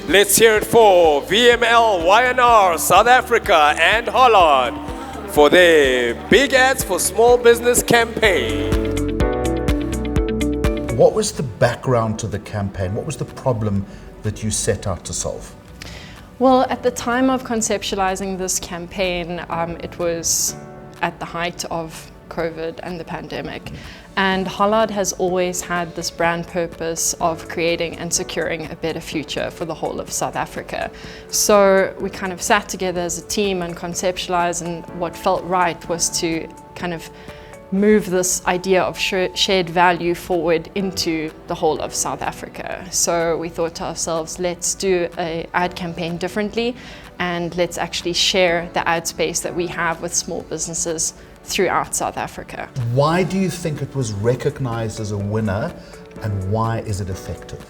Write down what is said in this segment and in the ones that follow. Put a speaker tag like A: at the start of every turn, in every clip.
A: Let's hear it for VML, YNR, South Africa and Holland for their Big Ads for Small Business campaign.
B: What was the background to the campaign? What was the problem that you set out to solve?
C: Well, at the time of conceptualizing this campaign, it was at the height of COVID and the pandemic. And Hollard has always had this brand purpose of creating and securing a better future for the whole of South Africa. So we kind of sat together as a team and conceptualized, and what felt right was to kind of move this idea of shared value forward into the whole of South Africa. So we thought to ourselves, let's do an ad campaign differently, and let's actually share the ad space that we have with small businesses throughout South Africa.
B: Why do you think it was recognized as a winner, and why is it effective?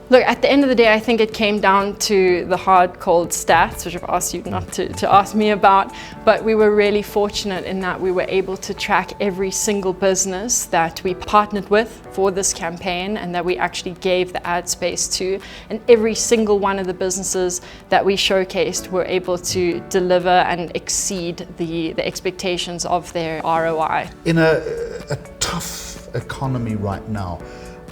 C: Look, at the end of the day, I think it came down to the hard, cold stats, which I've asked you not to ask me about, but we were really fortunate in that we were able to track every single business that we partnered with for this campaign and that we actually gave the ad space to, and every single one of the businesses that we showcased were able to deliver and exceed the expectations of their ROI.
B: In a tough economy right now,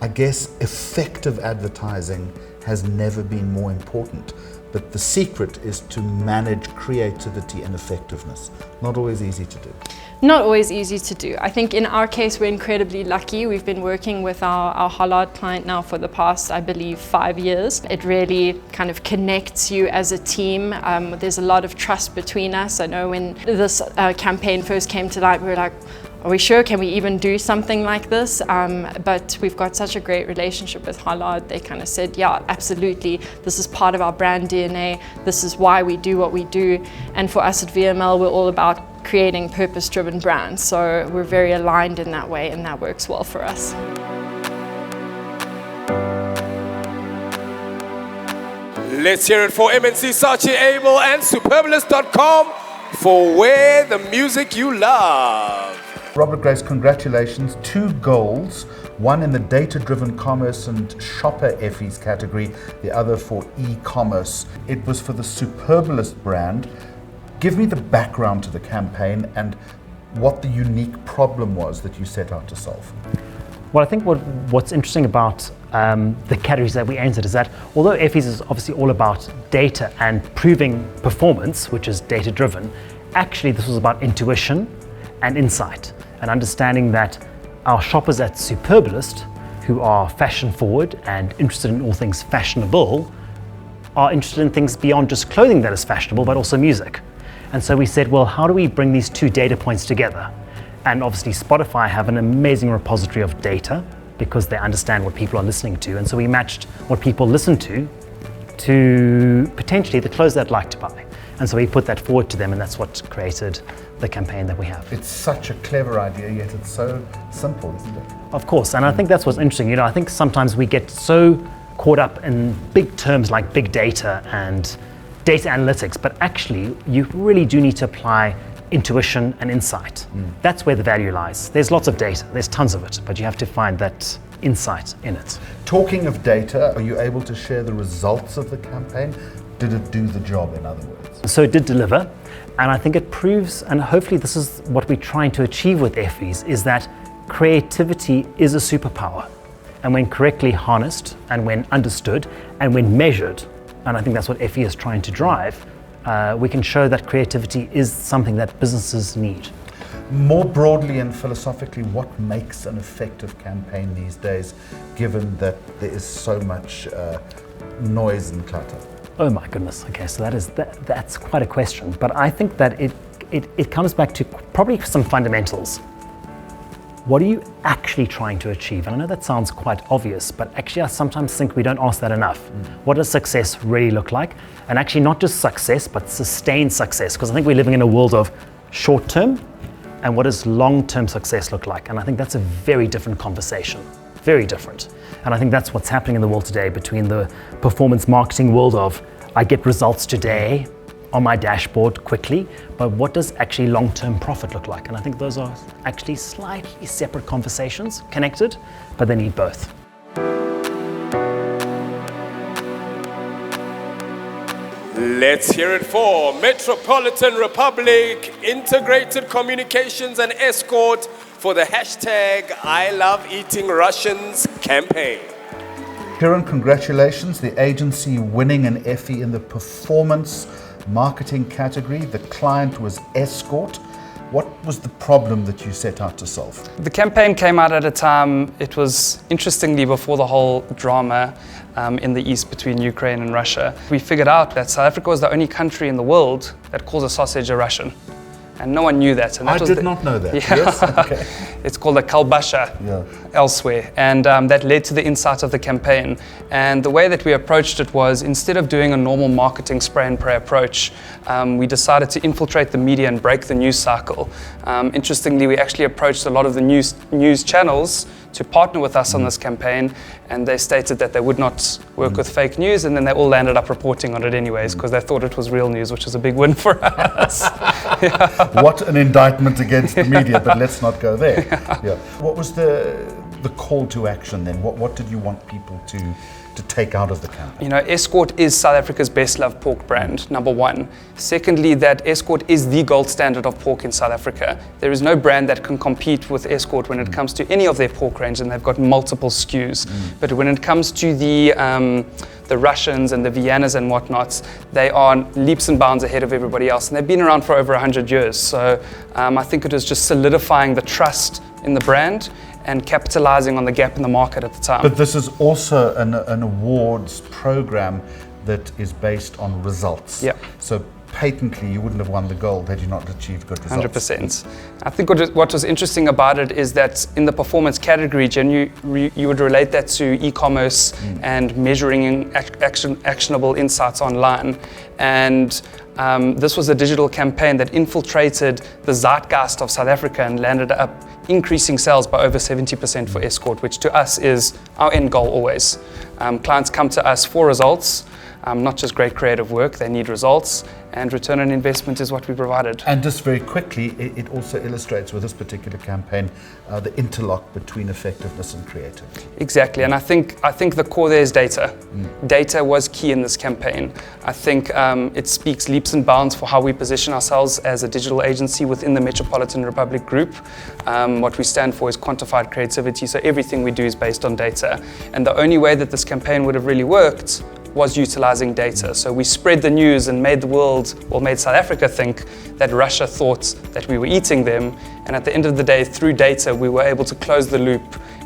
B: I guess effective advertising has never been more important, but the secret is to manage creativity and effectiveness. Not always easy to do.
C: Not always easy to do. I think in our case, we're incredibly lucky. We've been working with our Hollard client now for the past, I believe, 5 years. It really kind of connects you as a team. There's a lot of trust between us. I know when this campaign first came to light, we were like, are we sure? Can we even do something like this? But we've got such a great relationship with Hollard. They kind of said, yeah, absolutely. This is part of our brand DNA. This is why we do what we do. And for us at VML, we're all about creating purpose-driven brands. So we're very aligned in that way, and that works well for us.
A: Let's hear it for MNC Saatchi Abel and Superbalist.com for Where the Music You Love.
B: Robert Grace, congratulations. 2 goals, one in the data-driven commerce and shopper Effie's category, the other for e-commerce. It was for the Superbalist brand. Give me the background to the campaign and what the unique problem was that you set out to solve.
D: Well, I think what's interesting about the categories that we entered is that although Effie's is obviously all about data and proving performance, which is data-driven, actually this was about intuition and insight, and understanding that our shoppers at Superbalist, who are fashion forward and interested in all things fashionable, are interested in things beyond just clothing that is fashionable, but also music. And so we said, well, how do we bring these 2 data points together? And obviously Spotify have an amazing repository of data because they understand what people are listening to. And so we matched what people listen to potentially the clothes they'd like to buy. And so we put that forward to them, and that's what created the campaign that we have.
B: It's such a clever idea, yet it's so simple, isn't it?
D: Of course, and I think that's what's interesting. You know, I think sometimes we get so caught up in big terms like big data and data analytics, but actually you really do need to apply intuition and insight. That's where the value lies. There's lots of data, there's tons of it, but you have to find that insight in it.
B: Talking of data, are you able to share the results of the campaign? Did it do the job, in other words?
D: So it did deliver, and I think it proves, and hopefully this is what we're trying to achieve with Effie's, is that creativity is a superpower. And when correctly harnessed, and when understood, and when measured, and I think that's what Effie is trying to drive, we can show that creativity is something that businesses need.
B: More broadly and philosophically, what makes an effective campaign these days, given that there is so much noise and clutter?
D: Oh my goodness, okay, so that's quite a question, but I think that it comes back to probably some fundamentals. What are you actually trying to achieve? And I know that sounds quite obvious, but actually I sometimes think we don't ask that enough. What does success really look like? And actually not just success, but sustained success, because I think we're living in a world of short-term, and what does long-term success look like? And I think that's a very different conversation, very different. And I think that's what's happening in the world today between the performance marketing world of I get results today on my dashboard quickly, but what does actually long-term profit look like? And I think those are actually slightly separate conversations, connected, but they need both.
A: Let's hear it for Metropolitan Republic Integrated Communications and Escort for the hashtag I Love Eating Russians campaign.
B: Kiran, congratulations. The agency winning an Effie in the performance marketing category. The client was Escort. What was the problem that you set out to solve?
E: The campaign came out at a time, it was interestingly before the whole drama in the east between Ukraine and Russia. We figured out that South Africa was the only country in the world that calls a sausage a Russian. And no one knew that. And that
B: I did not know that.
E: Yeah.
B: Yes? Okay.
E: It's called a kalbasha elsewhere. And that led to the insight of the campaign. And the way that we approached it was, instead of doing a normal marketing spray and pray approach, we decided to infiltrate the media and break the news cycle. Interestingly, we actually approached a lot of the news channels to partner with us on this campaign, and they stated that they would not work with fake news, and then they all landed up reporting on it anyways because they thought it was real news, which was a big win for us.
B: What an indictment against the media, but let's not go there. Yeah. What was the call to action then? What did you want people to take out of the campaign?
E: You know, Escort is South Africa's best loved pork brand, number one. Secondly, that Escort is the gold standard of pork in South Africa. There is no brand that can compete with Escort when it comes to any of their pork range, and they've got multiple SKUs. But when it comes to the Russians and the Viennas and whatnots, they are leaps and bounds ahead of everybody else, and they've been around for over 100 years. So I think it was just solidifying the trust in the brand and capitalizing on the gap in the market at the time.
B: But this is also an awards program that is based on results.
E: Yeah.
B: So patently, you wouldn't have won the gold had you not achieved good results.
E: 100%. I think what was interesting about it is that in the performance category, you would relate that to e-commerce and measuring actionable insights online. And this was a digital campaign that infiltrated the zeitgeist of South Africa and landed up increasing sales by over 70% for Escort, which to us is our end goal always. Clients come to us for results, not just great creative work, they need results, and return on investment is what we provided.
B: And just very quickly, it also illustrates with this particular campaign the interlock between effectiveness and creativity.
E: Exactly, and I think the core there is data. Data was key in this campaign. I think it speaks leaps and bounds for how we position ourselves as a digital agency within the Metropolitan Republic Group. What we stand for is quantified creativity, so everything we do is based on data. And the only way that this campaign would have really worked was utilizing data. So we spread the news and made the world, or made South Africa think that Russia thought that we were eating them. And at the end of the day, through data, we were able to close the loop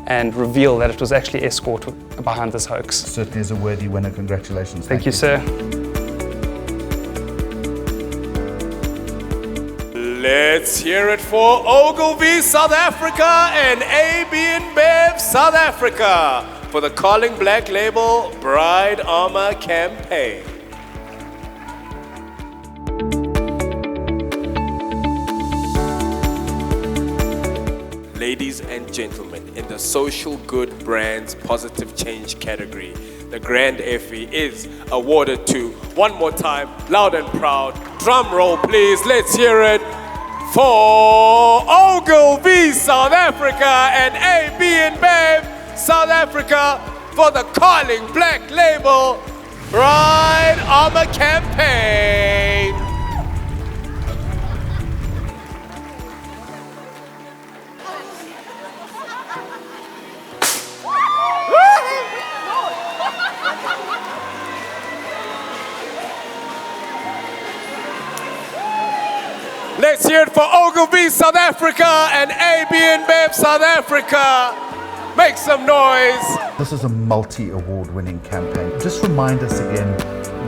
E: and reveal that it was actually Escort behind this hoax.
B: Certainly is a worthy winner. Congratulations.
E: Thank you, sir.
A: Let's hear it for Ogilvy South Africa and AB InBev South Africa for the Calling Black Label Bride Armor campaign. Ladies and gentlemen, in the social good brands positive change category, the Grand Effie is awarded to, one more time, loud and proud, drum roll please, let's hear it for Ogilvy South Africa and AB InBev South Africa for the Calling Black Label Bride Armor campaign. Let's hear it for Ogilvy South Africa and AB InBev South Africa. Make some noise.
B: This is a multi-award winning campaign. Just remind us again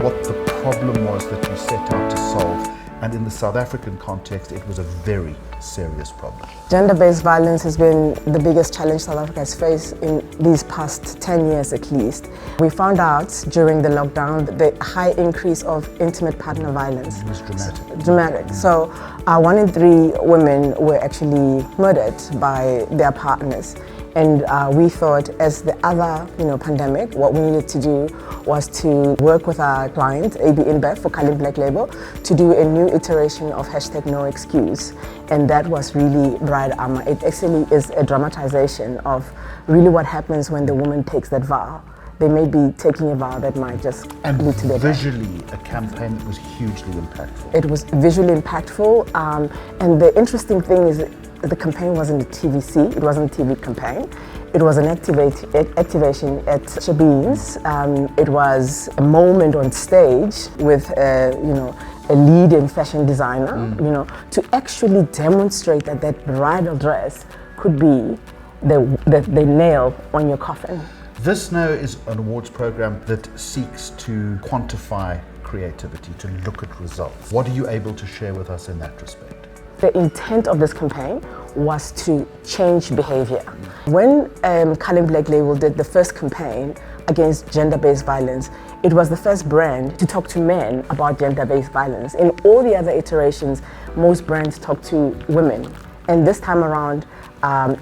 B: what the problem was that you set out to solve. And in the South African context, it was a very serious problem.
F: Gender-based violence has been the biggest challenge South Africa has faced in these past 10 years at least. We found out during the lockdown the high increase of intimate partner violence.
B: It was dramatic.
F: Dramatic. So 1 in 3 women were actually murdered by their partners. And we thought, as the other pandemic, what we needed to do was to work with our client, AB InBev for Calling Black Label, to do a new iteration of #NoExcuse. And that was really Bride Armor. It actually is a dramatization of really what happens when the woman takes that vow they may be taking a vow that might just
B: And
F: lead to their death.
B: visually, a campaign that was hugely impactful.
F: It was visually impactful, and the interesting thing is the campaign wasn't a TVC, it wasn't a TV campaign. It was an activation at Shabin's. It was a moment on stage with a leading fashion designer, to actually demonstrate that that bridal dress could be the nail on your coffin.
B: This now is an awards program that seeks to quantify creativity, to look at results. What are you able to share with us in that respect?
F: The intent of this campaign was to change behavior. When Cullen Black Label did the first campaign against gender-based violence, it was the first brand to talk to men about gender-based violence. In all the other iterations, most brands talk to women. And this time around,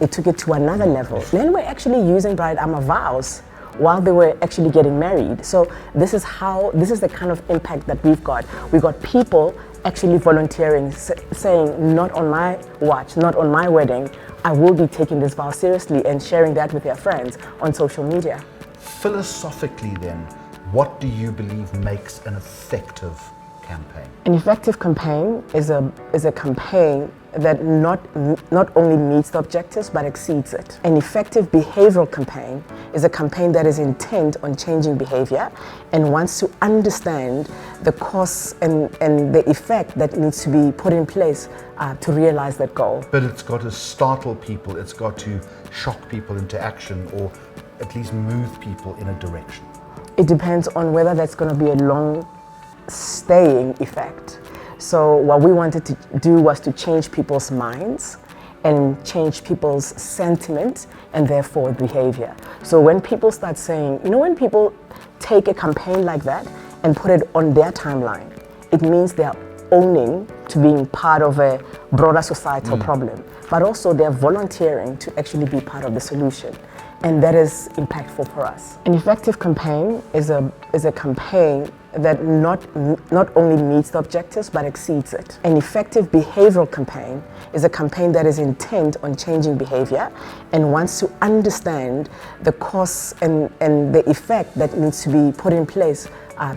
F: it took it to another level. Men were actually using bride armor vows while they were actually getting married. So this is the kind of impact that we've got. We've got people actually volunteering, saying, not on my watch, not on my wedding, I will be taking this vow seriously, and sharing that with their friends on social media.
B: Philosophically then, what do you believe makes an effective campaign?
F: An effective campaign is a campaign that not only meets the objectives but exceeds it. An effective behavioral campaign is a campaign that is intent on changing behavior and wants to understand the cause and the effect that needs to be put in place to realize that goal.
B: But it's got to startle people, it's got to shock people into action, or at least move people in a direction.
F: It depends on whether that's going to be a long staying effect. So what we wanted to do was to change people's minds and change people's sentiment and therefore behavior. So when people start saying, when people take a campaign like that and put it on their timeline, it means they're owning to being part of a broader societal problem, but also they're volunteering to actually be part of the solution. And that is impactful for us. An effective campaign is a campaign that not only meets the objectives but exceeds it. An effective behavioral campaign is a campaign that is intent on changing behavior and wants to understand the cause and the effect that needs to be put in place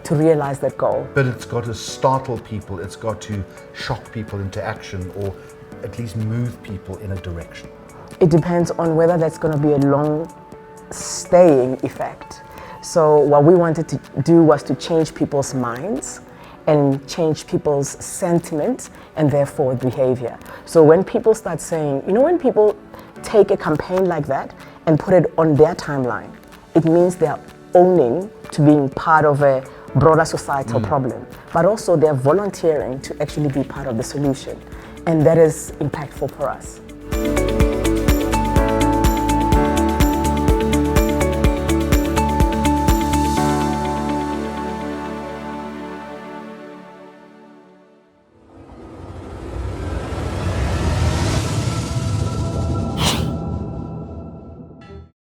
F: to realize that goal.
B: But it's got to startle people, it's got to shock people into action, or at least move people in a direction.
F: It depends on whether that's going to be a long staying effect. So what we wanted to do was to change people's minds and change people's sentiment and therefore behavior. So when people start saying, when people take a campaign like that and put it on their timeline, it means they're owning to being part of a broader societal problem, but also they're volunteering to actually be part of the solution. And that is impactful for us.